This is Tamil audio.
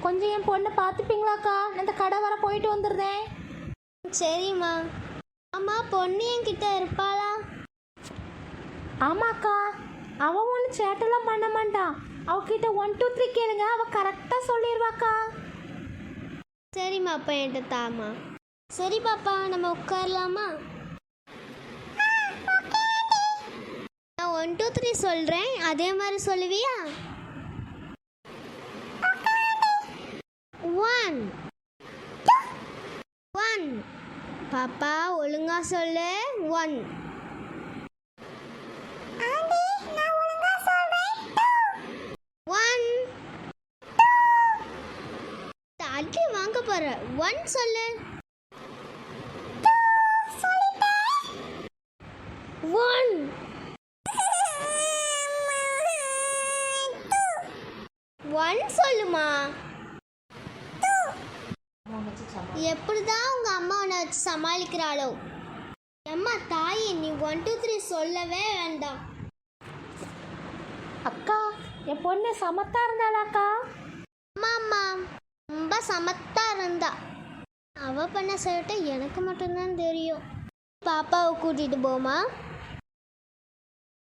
கொஞ்சம் என் பொண்ணை பார்த்துப்பீங்களாக்கா? நான் இந்த கடை வர போயிட்டு வந்துடுறேன். சரிம்மா. ஆமாம், பொண்ணு என்கிட்ட இருப்பாளா? ஆமாக்கா, அவன் ஒன்றும் சேட்டெல்லாம் பண்ண மாட்டான். அவகிட்ட 1 2 3 கேளுங்க, அவள் கரெக்டாக சொல்லிடுவாக்கா. சரிம்மா, அப்போ என்கிட்ட தாம்மா. சரி பாப்பா, நம்ம உட்காரலாமா? நான் 1 2 3 சொல்கிறேன், அதே மாதிரி சொல்லுவியா? 1 1. பாப்பா ஒழுங்கா சொல்லு. 1. அடி வாங்க போற. 1 சொல்லு. 1. சொல்லுமா. எப்படிதான் உங்க அம்மா உன்னை வச்சு சமாளிக்கிறாளோ. அம்மா தாயே, நீ 1 2 3 சொல்லவே வேண்டாம். அக்கா, என் பொண்ணு சமத்தா இருந்தாளாக்கா? அம்மா ரொம்ப சமத்தா இருந்தா. அவ பண்ண சொல்லிட்டு எனக்கு மட்டும்தான் தெரியும். பாப்பாவை கூட்டிட்டு போமா.